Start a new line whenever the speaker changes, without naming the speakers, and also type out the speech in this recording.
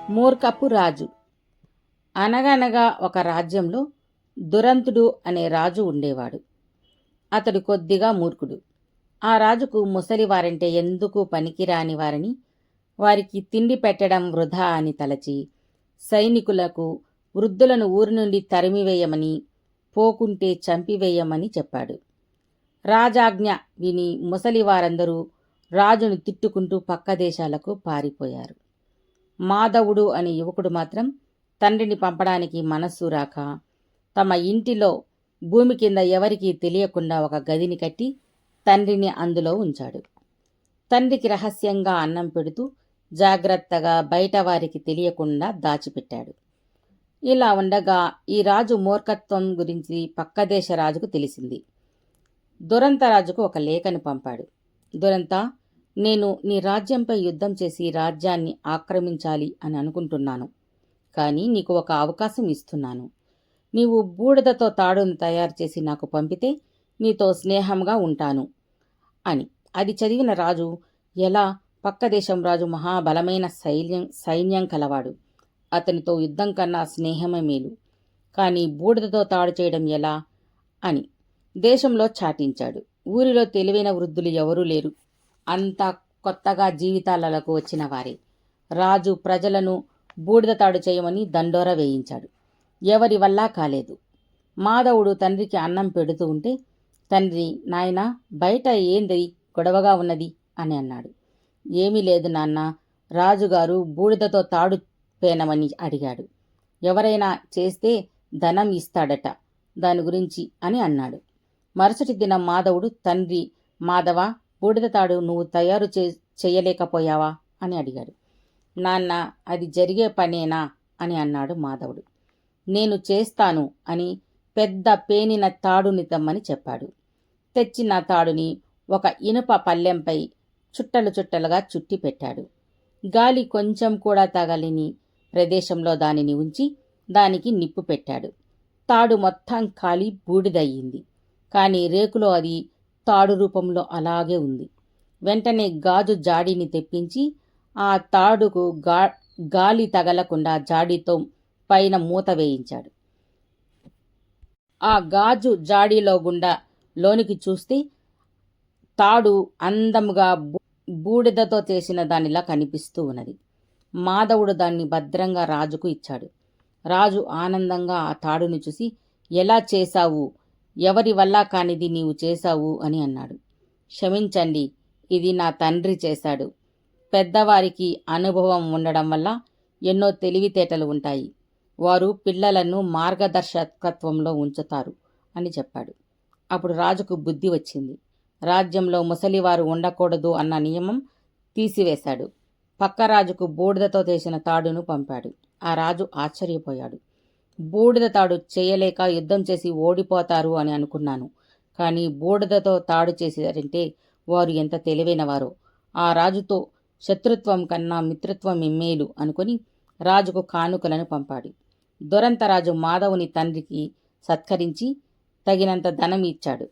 మూర్ఖపు రాజు. అనగనగా ఒక రాజ్యంలో దురంతుడు అనే రాజు ఉండేవాడు. అతడు కొద్దిగా మూర్ఖుడు. ఆ రాజుకు ముసలివారంటే ఎందుకు పనికిరాని వారని, వారికి తిండి పెట్టడం వృధా అని తలచి సైనికులకు వృద్ధులను ఊరి నుండి తరిమివేయమని, పోకుంటే చంపివేయమని చెప్పాడు. రాజాజ్ఞ విని ముసలివారందరూ రాజును తిట్టుకుంటూ పక్క దేశాలకు పారిపోయారు. మాధవుడు అనే యువకుడు మాత్రం తండ్రిని పంపడానికి మనస్సు రాక తమ ఇంటిలో భూమి కింద ఎవరికీ తెలియకుండా ఒక గదిని కట్టి తండ్రిని అందులో ఉంచాడు. తండ్రికి రహస్యంగా అన్నం పెడుతూ జాగ్రత్తగా బయట వారికి తెలియకుండా దాచిపెట్టాడు. ఇలా ఉండగా ఈ రాజు మూర్ఖత్వం గురించి పక్క దేశ రాజుకు తెలిసింది. దురంత రాజుకు ఒక లేఖని పంపాడు. దురంత, నేను నీ రాజ్యంపై యుద్ధం చేసి రాజ్యాన్ని ఆక్రమించాలి అని అనుకుంటున్నాను. కానీ నీకు ఒక అవకాశం ఇస్తున్నాను. నీవు బూడిదతో తాడును తయారు చేసి నాకు పంపితే నీతో స్నేహంగా ఉంటాను అని. అది చదివిన రాజు, ఎలా? పక్క దేశం రాజు మహాబలమైన సైన్యం కలవాడు. అతనితో యుద్ధం కన్నా స్నేహమే మేలు. కానీ బూడిదతో తాడు చేయడం ఎలా అని దేశంలో చాటించాడు. ఊరిలో తెలివైన వృద్ధులు ఎవరూ లేరు. అంతా కొత్తగా జీవితాలకు వచ్చిన వారే. రాజు ప్రజలను బూడిద తాడు చేయమని దండోర వేయించాడు. ఎవరి వల్ల కాలేదు. మాధవుడు తండ్రికి అన్నం పెడుతూ ఉంటే, తండ్రి, నాయనా, బయట ఏంది గొడవగా ఉన్నది అని అన్నాడు. ఏమీ లేదు నాన్న, రాజుగారు బూడిదతో తాడు పేనమని అడిగాడు. ఎవరైనా చేస్తే ధనం ఇస్తాడట, దాని గురించి అని అన్నాడు. మరుసటి దినం మాధవుడు, తండ్రి, మాధవ, బూడిద తాడు నువ్వు తయారు చేయలేకపోయావా అని అడిగాడు. నాన్న, అది జరిగే పనేనా అని అన్నాడు మాధవుడు. నేను చేస్తాను అని పెద్ద పేనిన తాడుని తెమ్మని చెప్పాడు. తెచ్చిన తాడుని ఒక ఇనుప పల్లెంపై చుట్టలు చుట్టలుగా చుట్టి పెట్టాడు. గాలి కొంచెం కూడా తగలిని ప్రదేశంలో దానిని ఉంచి దానికి నిప్పు పెట్టాడు. తాడు మొత్తం కాలి బూడిదయ్యింది. కానీ రేకులో అది తాడు రూపంలో అలాగే ఉంది. వెంటనే గాజు జాడీని తెప్పించి ఆ తాడుకు గాలి తగలకుండా జాడీతో పైన మూత వేయించాడు. ఆ గాజు జాడీలో గుండా లోనికి చూస్తే తాడు అందముగా బూడిదతో చేసిన దానిలా కనిపిస్తూ ఉన్నది. మాధవుడు దాన్ని భద్రంగా రాజుకు ఇచ్చాడు. రాజు ఆనందంగా ఆ తాడుని చూసి, ఎలా చేశావు? ఎవరి వల్ల కానిది నీవు చేశావు అని అన్నాడు. క్షమించండి, ఇది నా తండ్రి చేశాడు. పెద్దవారికి అనుభవం ఉండడం వల్ల ఎన్నో తెలివితేటలు ఉంటాయి. వారు పిల్లలను మార్గదర్శకత్వంలో ఉంచుతారు అని చెప్పాడు. అప్పుడు రాజుకు బుద్ధి వచ్చింది. రాజ్యంలో ముసలివారు ఉండకూడదు అన్న నియమం తీసివేశాడు. పక్క రాజుకు బూడిదతో చేసిన తాడును పంపాడు. ఆ రాజు ఆశ్చర్యపోయాడు. బూడిద తాడు చేయలేక యుద్ధం చేసి ఓడిపోతారు అని అనుకున్నాను. కానీ బూడిదతో తాడు చేశారంటే వారు ఎంత తెలివైనవారో. ఆ రాజుతో శత్రుత్వం కన్నా మిత్రత్వం మేలు అనుకుని రాజుకు కానుకలను పంపాడు. దురంతరాజు మాధవుని తండ్రికి సత్కరించి తగినంత ధనం ఇచ్చాడు.